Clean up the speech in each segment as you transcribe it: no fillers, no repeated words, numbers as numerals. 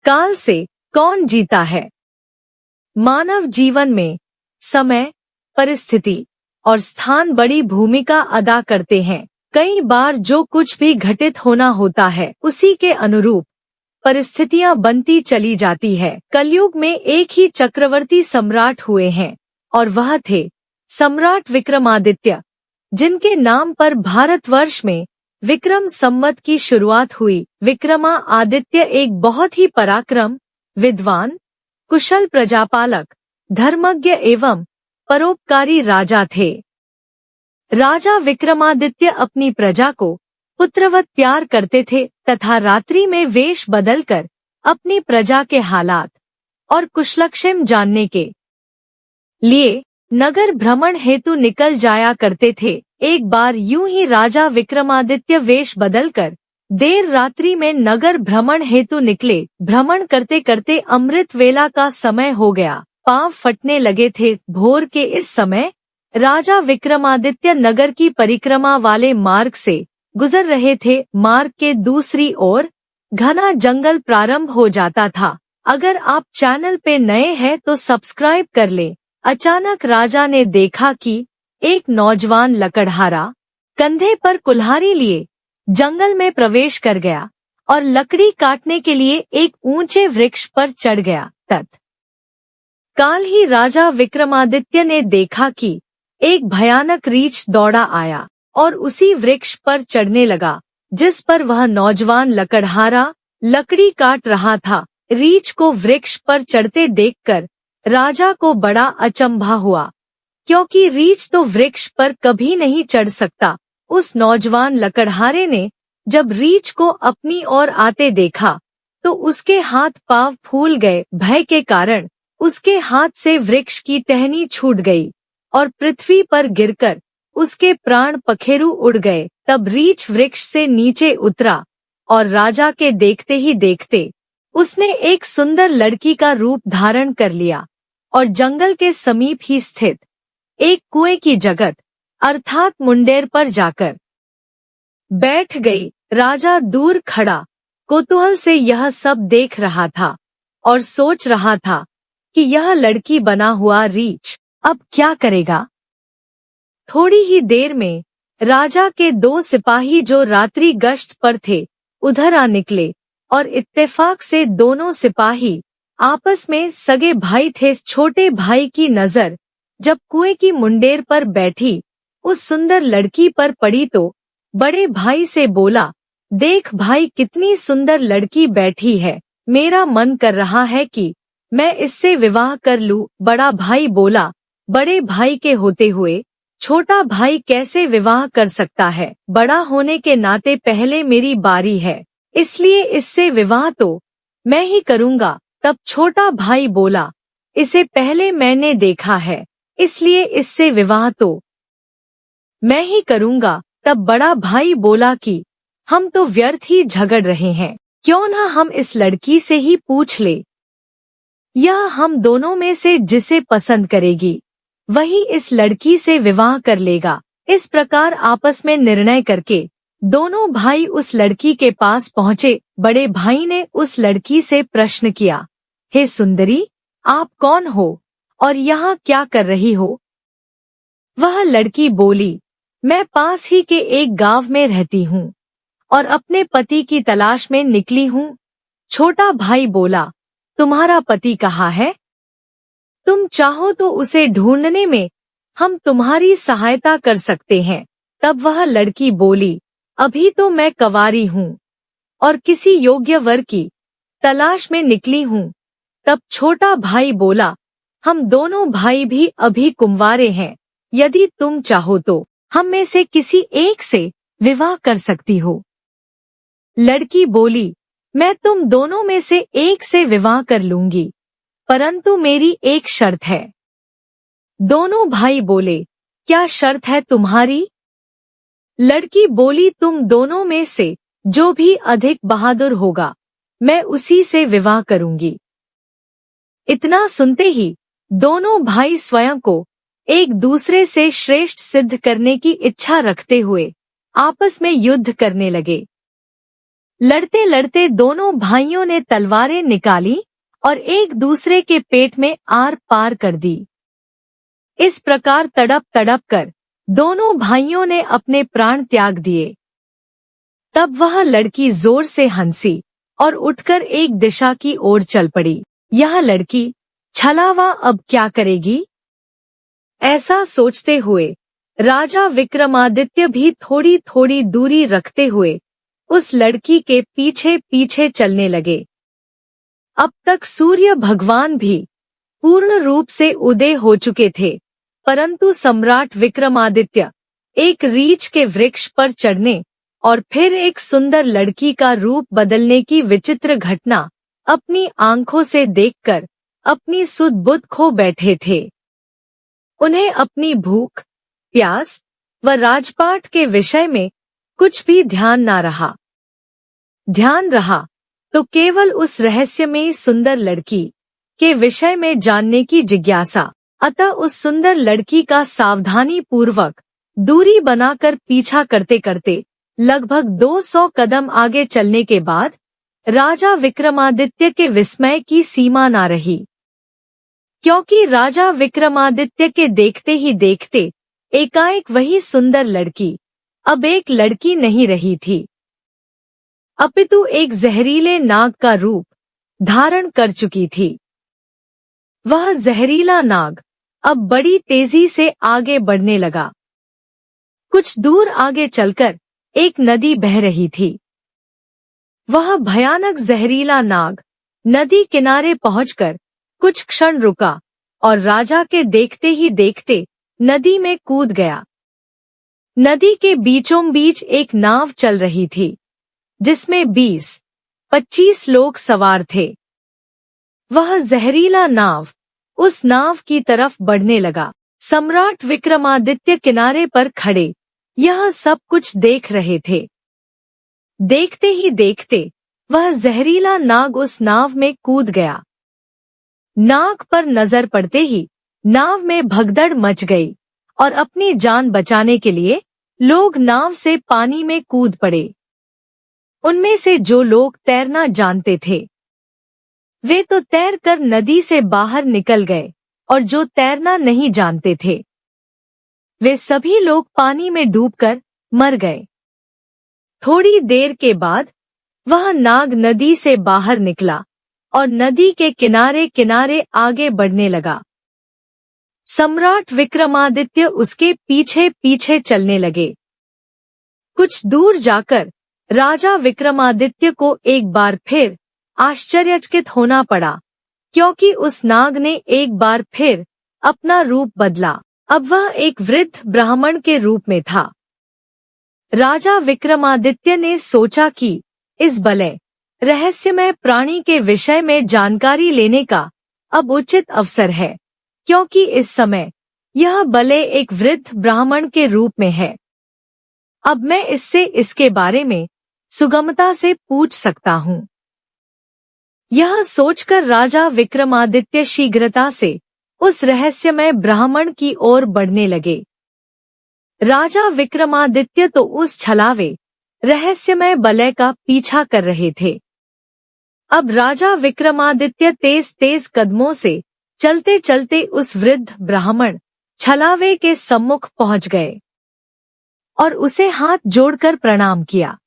काल से कौन जीता है? मानव जीवन में समय, परिस्थिति और स्थान बड़ी भूमिका अदा करते हैं। कई बार जो कुछ भी घटित होना होता है उसी के अनुरूप परिस्थितियां बनती चली जाती है। कलयुग में एक ही चक्रवर्ती सम्राट हुए हैं और वह थे सम्राट विक्रमादित्य, जिनके नाम पर भारतवर्ष में विक्रम संवत की शुरुआत हुई। विक्रमादित्य एक बहुत ही पराक्रम, विद्वान, कुशल प्रजापालक, धर्मज्ञ एवं परोपकारी राजा थे। राजा विक्रमादित्य अपनी प्रजा को पुत्रवत प्यार करते थे तथा रात्रि में वेश बदलकर अपनी प्रजा के हालात और कुशलक्षेम जानने के लिए नगर भ्रमण हेतु निकल जाया करते थे। एक बार यूं ही राजा विक्रमादित्य वेश बदलकर देर रात्रि में नगर भ्रमण हेतु निकले। भ्रमण करते करते अमृत वेला का समय हो गया, पांव फटने लगे थे। भोर के इस समय राजा विक्रमादित्य नगर की परिक्रमा वाले मार्ग से गुजर रहे थे। मार्ग के दूसरी ओर घना जंगल प्रारंभ हो जाता था। अगर आप चैनल पे नए हैं तो सब्सक्राइब कर ले। अचानक राजा ने देखा कि एक नौजवान लकड़हारा कंधे पर कुल्हाड़ी लिए जंगल में प्रवेश कर गया और लकड़ी काटने के लिए एक ऊंचे वृक्ष पर चढ़ गया। तत्काल ही राजा विक्रमादित्य ने देखा कि एक भयानक रीछ दौड़ा आया और उसी वृक्ष पर चढ़ने लगा जिस पर वह नौजवान लकड़हारा लकड़ी काट रहा था। रीछ को वृक्ष पर चढ़ते देखकर राजा को बड़ा अचंभा हुआ, क्योंकि रीछ तो वृक्ष पर कभी नहीं चढ़ सकता। उस नौजवान लकड़हारे ने जब रीछ को अपनी ओर आते देखा तो उसके हाथ पांव फूल गए। भय के कारण उसके हाथ से वृक्ष की टहनी छूट गई और पृथ्वी पर गिरकर उसके प्राण पखेरु उड़ गए। तब रीछ वृक्ष से नीचे उतरा और राजा के देखते ही देखते उसने एक सुंदर लड़की का रूप धारण कर लिया और जंगल के समीप ही स्थित एक कुएं की जगत अर्थात मुंडेर पर जाकर बैठ गई। राजा दूर खड़ा कौतूहल से यह सब देख रहा था और सोच रहा था कि यह लड़की बना हुआ रीछ अब क्या करेगा। थोड़ी ही देर में राजा के 2 सिपाही जो रात्रि गश्त पर थे उधर आ निकले और इत्तेफाक से दोनों सिपाही आपस में सगे भाई थे। छोटे भाई की नजर जब कुएं की मुंडेर पर बैठी उस सुंदर लड़की पर पड़ी तो बड़े भाई से बोला, देख भाई कितनी सुंदर लड़की बैठी है, मेरा मन कर रहा है कि मैं इससे विवाह कर लूं। बड़ा भाई बोला, बड़े भाई के होते हुए छोटा भाई कैसे विवाह कर सकता है? बड़ा होने के नाते पहले मेरी बारी है, इसलिए इससे विवाह तो मैं ही करूंगा। तब छोटा भाई बोला, इसे पहले मैंने देखा है, इसलिए इससे विवाह तो मैं ही करूंगा। तब बड़ा भाई बोला कि हम तो व्यर्थ ही झगड़ रहे हैं, क्यों ना हम इस लड़की से ही पूछ ले। यह हम दोनों में से जिसे पसंद करेगी वही इस लड़की से विवाह कर लेगा। इस प्रकार आपस में निर्णय करके दोनों भाई उस लड़की के पास पहुँचे। बड़े भाई ने उस लड़की से प्रश्न किया, हे सुंदरी, आप कौन हो और यहाँ क्या कर रही हो? वह लड़की बोली, मैं पास ही के एक गांव में रहती हूँ और अपने पति की तलाश में निकली हूँ। छोटा भाई बोला, तुम्हारा पति कहाँ है? तुम चाहो तो उसे ढूंढने में हम तुम्हारी सहायता कर सकते हैं। तब वह लड़की बोली, अभी तो मैं कंवारी हूँ और किसी योग्य वर की तलाश में निकली हूँ। तब छोटा भाई बोला, हम दोनों भाई भी अभी कुंवारे हैं, यदि तुम चाहो तो हम में से किसी एक से विवाह कर सकती हो। लड़की बोली, मैं तुम दोनों में से एक से विवाह कर लूंगी, परंतु मेरी एक शर्त है। दोनों भाई बोले, क्या शर्त है तुम्हारी? लड़की बोली, तुम दोनों में से जो भी अधिक बहादुर होगा मैं उसी से विवाह करूंगी। इतना सुनते ही दोनों भाई स्वयं को एक दूसरे से श्रेष्ठ सिद्ध करने की इच्छा रखते हुए आपस में युद्ध करने लगे। लड़ते लड़ते दोनों भाइयों ने तलवारें निकाली और एक दूसरे के पेट में आर पार कर दी। इस प्रकार तड़प तड़प कर दोनों भाइयों ने अपने प्राण त्याग दिए। तब वह लड़की जोर से हंसी और उठकर एक दिशा की ओर चल पड़ी। यह लड़की छलावा अब क्या करेगी? ऐसा सोचते हुए राजा विक्रमादित्य भी थोड़ी थोड़ी दूरी रखते हुए उस लड़की के पीछे पीछे चलने लगे। अब तक सूर्य भगवान भी पूर्ण रूप से उदय हो चुके थे, परंतु सम्राट विक्रमादित्य एक रीछ के वृक्ष पर चढ़ने और फिर एक सुंदर लड़की का रूप बदलने की विचित्र घटना अपनी आंखों से देखकर अपनी सुध बुध खो बैठे थे। उन्हें अपनी भूख, प्यास व राजपाट के विषय में कुछ भी ध्यान ना रहा। ध्यान रहा तो केवल उस रहस्यमयी सुंदर लड़की के विषय में जानने की जिज्ञासा। अतः उस सुंदर लड़की का सावधानी पूर्वक दूरी बनाकर पीछा करते करते लगभग 200 कदम आगे चलने के बाद राजा विक्रमादित्य के विस्मय की सीमा ना रही, क्योंकि राजा विक्रमादित्य के देखते ही देखते एकाएक वही सुंदर लड़की अब एक लड़की नहीं रही थी, अपितु एक जहरीले नाग का रूप धारण कर चुकी थी। वह जहरीला नाग अब बड़ी तेजी से आगे बढ़ने लगा। कुछ दूर आगे चलकर एक नदी बह रही थी। वह भयानक जहरीला नाग नदी किनारे पहुंचकर कुछ क्षण रुका और राजा के देखते ही देखते नदी में कूद गया। नदी के बीचों बीच एक नाव चल रही थी, जिसमें 20-25 लोग सवार थे। वह जहरीला नाव उस नाव की तरफ बढ़ने लगा। सम्राट विक्रमादित्य किनारे पर खड़े यह सब कुछ देख रहे थे। देखते ही देखते वह जहरीला नाग उस नाव में कूद गया। नाग पर नजर पड़ते ही नाव में भगदड़ मच गई और अपनी जान बचाने के लिए लोग नाव से पानी में कूद पड़े। उनमें से जो लोग तैरना जानते थे वे तो तैरकर नदी से बाहर निकल गए और जो तैरना नहीं जानते थे वे सभी लोग पानी में डूबकर मर गए। थोड़ी देर के बाद वह नाग नदी से बाहर निकला और नदी के किनारे किनारे आगे बढ़ने लगा। सम्राट विक्रमादित्य उसके पीछे पीछे चलने लगे। कुछ दूर जाकर राजा विक्रमादित्य को एक बार फिर आश्चर्यचकित होना पड़ा, क्योंकि उस नाग ने एक बार फिर अपना रूप बदला। अब वह एक वृद्ध ब्राह्मण के रूप में था। राजा विक्रमादित्य ने सोचा कि इस बलय रहस्यमय प्राणी के विषय में जानकारी लेने का अब उचित अवसर है, क्योंकि इस समय यह बलय एक वृद्ध ब्राह्मण के रूप में है। अब मैं इससे इसके बारे में सुगमता से पूछ सकता हूँ। यह सोचकर राजा विक्रमादित्य शीघ्रता से उस रहस्यमय ब्राह्मण की ओर बढ़ने लगे। राजा विक्रमादित्य तो उस छलावे रहस्यमय बलय का पीछा कर रहे थे। अब राजा विक्रमादित्य तेज तेज कदमों से चलते चलते उस वृद्ध ब्राह्मण छलावे के सम्मुख पहुंच गए और उसे हाथ जोड़कर प्रणाम किया।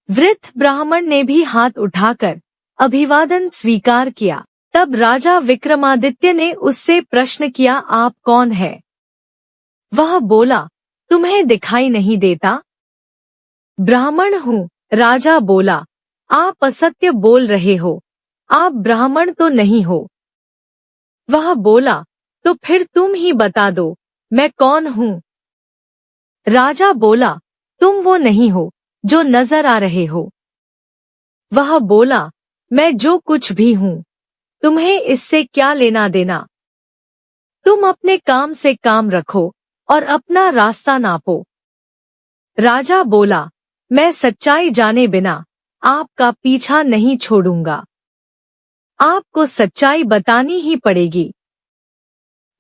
वृद्ध ब्राह्मण ने भी हाथ उठाकर अभिवादन स्वीकार किया। तब राजा विक्रमादित्य ने उससे प्रश्न किया, आप कौन है? वह बोला, तुम्हें दिखाई नहीं देता? ब्राह्मण हूँ। राजा बोला, आप असत्य बोल रहे हो, आप ब्राह्मण तो नहीं हो। वह बोला, तो फिर तुम ही बता दो मैं कौन हूँ? राजा बोला, तुम वो नहीं हो जो नजर आ रहे हो। वह बोला, मैं जो कुछ भी हूँ, तुम्हें इससे क्या लेना देना? तुम अपने काम से काम रखो और अपना रास्ता नापो। राजा बोला, मैं सच्चाई जाने बिना आपका पीछा नहीं छोड़ूंगा। आपको सच्चाई बतानी ही पड़ेगी।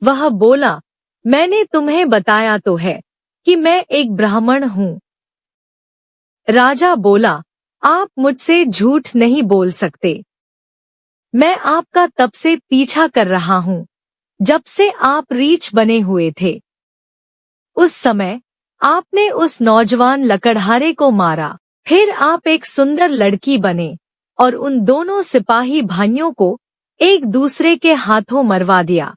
वह बोला, मैंने तुम्हें बताया तो है कि मैं एक ब्राह्मण हूँ। राजा बोला, आप मुझसे झूठ नहीं बोल सकते। मैं आपका तब से पीछा कर रहा हूँ जब से आप रीछ बने हुए थे। उस समय आपने उस नौजवान लकड़हारे को मारा, फिर आप एक सुंदर लड़की बने और उन दोनों सिपाही भाइयों को एक दूसरे के हाथों मरवा दिया।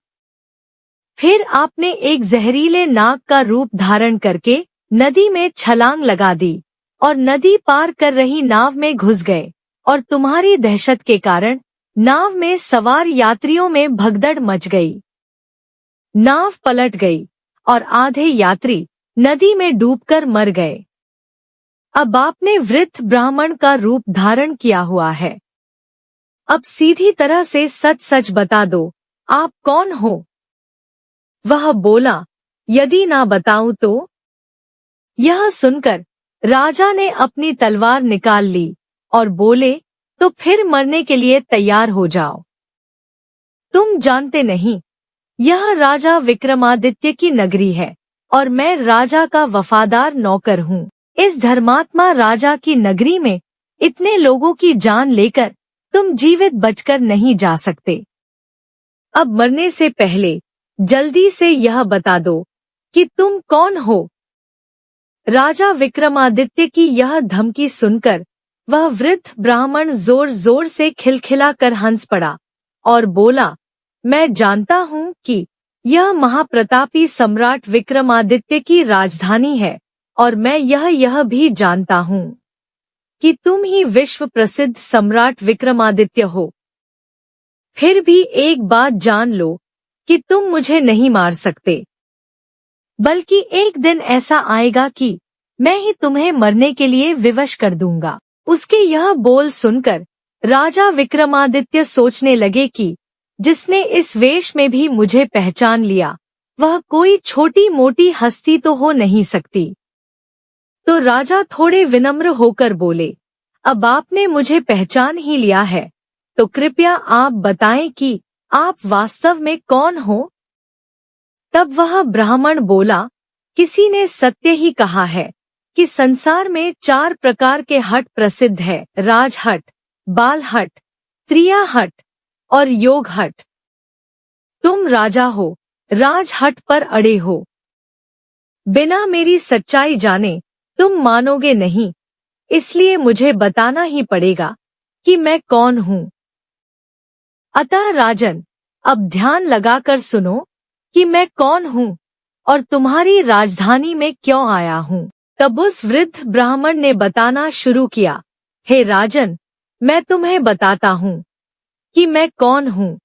फिर आपने एक जहरीले नाग का रूप धारण करके नदी में छलांग लगा दी और नदी पार कर रही नाव में घुस गए और तुम्हारी दहशत के कारण नाव में सवार यात्रियों में भगदड़ मच गई। नाव पलट गई और आधे यात्री नदी में डूबकर मर गए। अब आपने वृद्ध ब्राह्मण का रूप धारण किया हुआ है। अब सीधी तरह से सच सच बता दो, आप कौन हो? वह बोला, यदि ना बताऊं तो? यह सुनकर राजा ने अपनी तलवार निकाल ली और बोले, तो फिर मरने के लिए तैयार हो जाओ। तुम जानते नहीं, यह राजा विक्रमादित्य की नगरी है और मैं राजा का वफादार नौकर हूँ। इस धर्मात्मा राजा की नगरी में इतने लोगों की जान लेकर तुम जीवित बचकर नहीं जा सकते। अब मरने से पहले जल्दी से यह बता दो कि तुम कौन हो। राजा विक्रमादित्य की यह धमकी सुनकर वह वृद्ध ब्राह्मण जोर जोर से खिलखिलाकर हंस पड़ा और बोला, मैं जानता हूँ कि यह महाप्रतापी सम्राट विक्रमादित्य की राजधानी है और मैं यह भी जानता हूँ कि तुम ही विश्व प्रसिद्ध सम्राट विक्रमादित्य हो। फिर भी एक बात जान लो कि तुम मुझे नहीं मार सकते, बल्कि एक दिन ऐसा आएगा कि मैं ही तुम्हें मरने के लिए विवश कर दूंगा। उसके यह बोल सुनकर राजा विक्रमादित्य सोचने लगे कि जिसने इस वेश में भी मुझे पहचान लिया वह कोई छोटी मोटी हस्ती तो हो नहीं सकती। तो राजा थोड़े विनम्र होकर बोले, अब आपने मुझे पहचान ही लिया है तो कृपया आप बताएं कि आप वास्तव में कौन हो। तब वह ब्राह्मण बोला, किसी ने सत्य ही कहा है कि संसार में 4 प्रकार के हट प्रसिद्ध है, राजहट, बालहट, त्रियाहट और योग हट। तुम राजा हो, राजहट पर अड़े हो। बिना मेरी सच्चाई जाने तुम मानोगे नहीं, इसलिए मुझे बताना ही पड़ेगा कि मैं कौन हूँ। अतः राजन, अब ध्यान लगाकर सुनो कि मैं कौन हूँ और तुम्हारी राजधानी में क्यों आया हूँ। तब उस वृद्ध ब्राह्मण ने बताना शुरू किया, हे राजन, मैं तुम्हें बताता हूँ कि मैं कौन हूँ।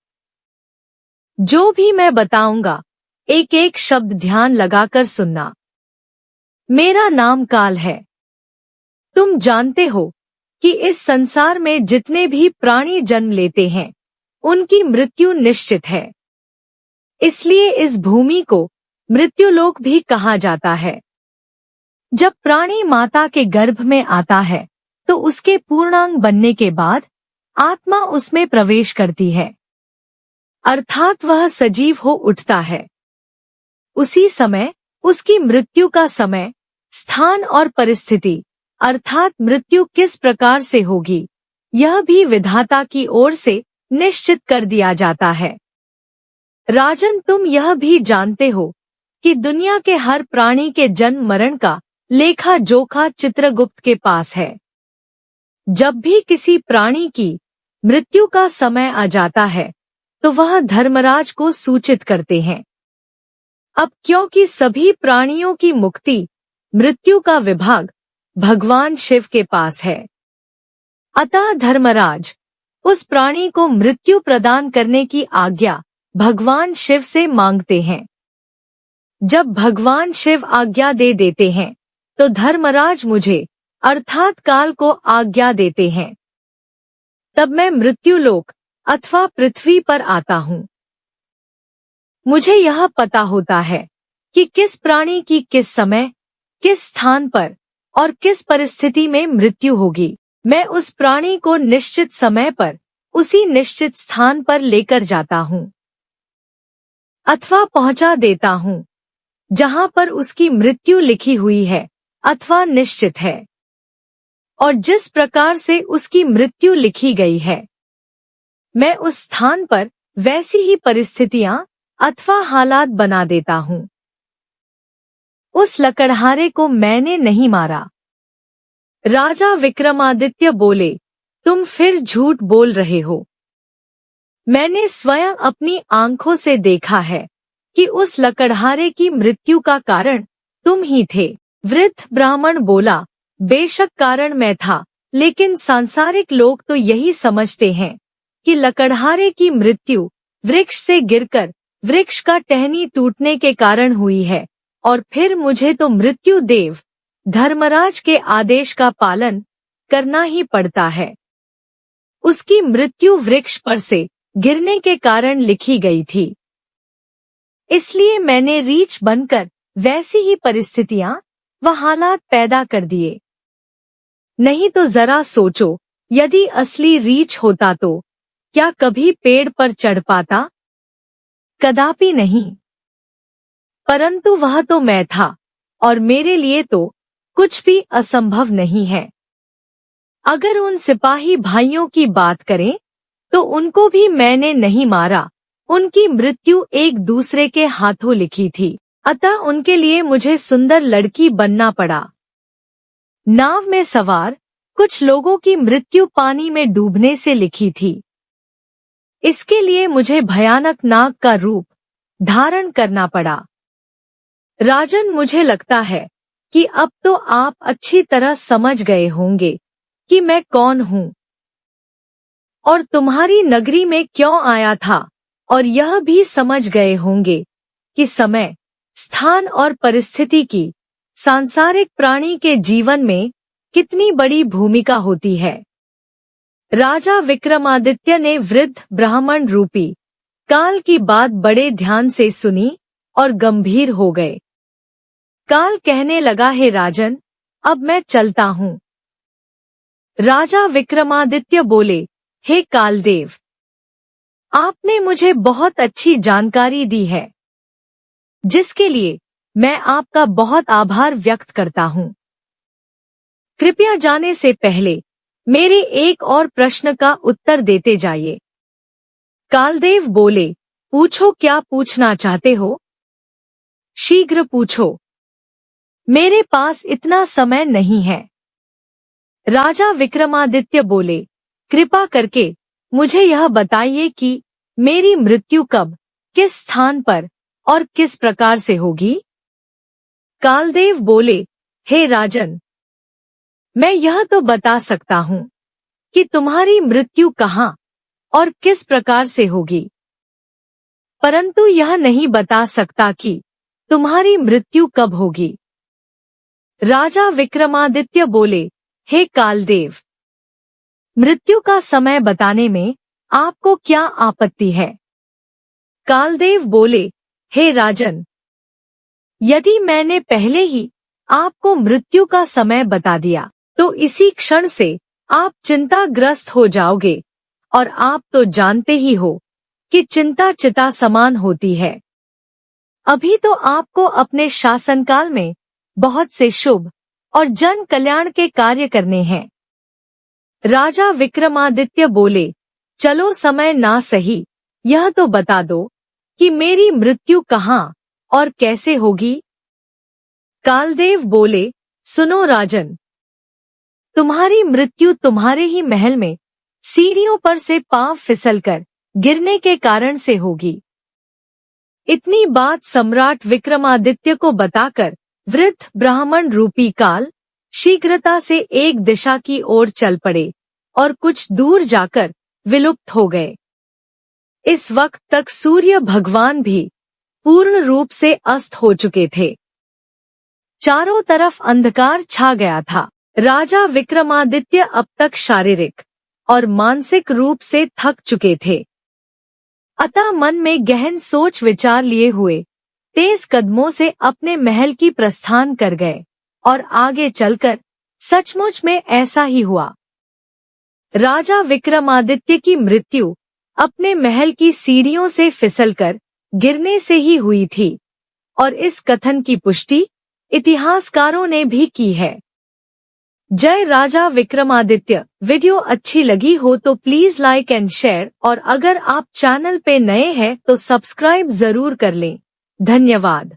जो भी मैं बताऊंगा एक एक शब्द ध्यान लगाकर सुनना। मेरा नाम काल है। तुम जानते हो कि इस संसार में जितने भी प्राणी जन्म लेते हैं उनकी मृत्यु निश्चित है। इसलिए इस भूमि को मृत्युलोक भी कहा जाता है। जब प्राणी माता के गर्भ में आता है तो उसके पूर्णांग बनने के बाद आत्मा उसमें प्रवेश करती है, अर्थात वह सजीव हो उठता है। उसी समय उसकी मृत्यु का समय, स्थान और परिस्थिति अर्थात मृत्यु किस प्रकार से होगी यह भी विधाता की ओर से निश्चित कर दिया जाता है। राजन, तुम यह भी जानते हो कि दुनिया के हर प्राणी के जन्म मरण का लेखा जोखा चित्रगुप्त के पास है। जब भी किसी प्राणी की मृत्यु का समय आ जाता है तो वह धर्मराज को सूचित करते हैं। अब क्योंकि सभी प्राणियों की मुक्ति, मृत्यु का विभाग भगवान शिव के पास है, अतः धर्मराज उस प्राणी को मृत्यु प्रदान करने की आज्ञा भगवान शिव से मांगते हैं। जब भगवान शिव आज्ञा दे देते हैं तो धर्मराज मुझे अर्थात काल को आज्ञा देते हैं। तब मैं मृत्युलोक अथवा पृथ्वी पर आता हूँ। मुझे यह पता होता है कि किस प्राणी की किस समय, किस स्थान पर और किस परिस्थिति में मृत्यु होगी। मैं उस प्राणी को निश्चित समय पर उसी निश्चित स्थान पर लेकर जाता हूँ अथवा पहुंचा देता हूँ जहां पर उसकी मृत्यु लिखी हुई है अथवा निश्चित है। और जिस प्रकार से उसकी मृत्यु लिखी गई है, मैं उस स्थान पर वैसी ही परिस्थितियां अथवा हालात बना देता हूँ। उस लकड़हारे को मैंने नहीं मारा। राजा विक्रमादित्य बोले, तुम फिर झूठ बोल रहे हो। मैंने स्वयं अपनी आंखों से देखा है कि उस लकड़हारे की मृत्यु का कारण तुम ही थे। वृद्ध ब्राह्मण बोला, बेशक कारण मैं था, लेकिन सांसारिक लोग तो यही समझते हैं कि लकड़हारे की मृत्यु वृक्ष से गिरकर वृक्ष का टहनी टूटने के कारण हुई है, और फिर मुझे तो मृत्यु देव धर्मराज के आदेश का पालन करना ही पड़ता है। उसकी मृत्यु वृक्ष पर से गिरने के कारण लिखी गई थी, इसलिए मैंने रीछ बनकर वैसी ही परिस्थितियां व हालात पैदा कर दिए। नहीं तो जरा सोचो, यदि असली रीछ होता तो क्या कभी पेड़ पर चढ़ पाता? कदापि नहीं। परंतु वह तो मैं था, और मेरे लिए तो कुछ भी असंभव नहीं है। अगर उन सिपाही भाइयों की बात करें तो उनको भी मैंने नहीं मारा। उनकी मृत्यु एक दूसरे के हाथों लिखी थी, अतः उनके लिए मुझे सुंदर लड़की बनना पड़ा। नाव में सवार कुछ लोगों की मृत्यु पानी में डूबने से लिखी थी। इसके लिए मुझे भयानक नाग का रूप धारण करना पड़ा। राजन, मुझे लगता है कि अब तो आप अच्छी तरह समझ गए होंगे कि मैं कौन हूँ और तुम्हारी नगरी में क्यों आया था, और यह भी समझ गए होंगे कि समय, स्थान और परिस्थिति की सांसारिक प्राणी के जीवन में कितनी बड़ी भूमिका होती है। राजा विक्रमादित्य ने वृद्ध ब्राह्मण रूपी काल की बात बड़े ध्यान से सुनी और गंभीर हो गए। काल कहने लगा, हे राजन, अब मैं चलता हूँ। राजा विक्रमादित्य बोले, हे कालदेव, आपने मुझे बहुत अच्छी जानकारी दी है, जिसके लिए मैं आपका बहुत आभार व्यक्त करता हूँ। कृपया जाने से पहले मेरे एक और प्रश्न का उत्तर देते जाइए। कालदेव बोले, पूछो, क्या पूछना चाहते हो? शीघ्र पूछो, मेरे पास इतना समय नहीं है। राजा विक्रमादित्य बोले, कृपा करके मुझे यह बताइए कि मेरी मृत्यु कब, किस स्थान पर और किस प्रकार से होगी? कालदेव बोले, हे राजन, मैं यह तो बता सकता हूँ कि तुम्हारी मृत्यु कहाँ और किस प्रकार से होगी, परंतु यह नहीं बता सकता कि तुम्हारी मृत्यु कब होगी। राजा विक्रमादित्य बोले, हे कालदेव, मृत्यु का समय बताने में आपको क्या आपत्ति है? कालदेव बोले, हे राजन, यदि मैंने पहले ही आपको मृत्यु का समय बता दिया तो इसी क्षण से आप चिंताग्रस्त हो जाओगे, और आप तो जानते ही हो कि चिंता चिता समान होती है। अभी तो आपको अपने शासनकाल में बहुत से शुभ और जन कल्याण के कार्य करने हैं। राजा विक्रमादित्य बोले, चलो समय ना सही, यह तो बता दो कि मेरी मृत्यु कहाँ और कैसे होगी। कालदेव बोले, सुनो राजन, तुम्हारी मृत्यु तुम्हारे ही महल में सीढ़ियों पर से पांव फिसलकर गिरने के कारण से होगी। इतनी बात सम्राट विक्रमादित्य को बताकर वृद्ध ब्राह्मण रूपी काल शीघ्रता से एक दिशा की ओर चल पड़े और कुछ दूर जाकर विलुप्त हो गए। इस वक्त तक सूर्य भगवान भी पूर्ण रूप से अस्त हो चुके थे। चारों तरफ अंधकार छा गया था। राजा विक्रमादित्य अब तक शारीरिक और मानसिक रूप से थक चुके थे, अतः मन में गहन सोच विचार लिए हुए तेज कदमों से अपने महल की प्रस्थान कर गए, और आगे चलकर सचमुच में ऐसा ही हुआ। राजा विक्रमादित्य की मृत्यु अपने महल की सीढ़ियों से फिसलकर गिरने से ही हुई थी, और इस कथन की पुष्टि इतिहासकारों ने भी की है। जय राजा विक्रमादित्य। वीडियो अच्छी लगी हो तो प्लीज लाइक एंड शेयर, और अगर आप चैनल पे नए हैं तो सब्सक्राइब जरूर कर लें। धन्यवाद।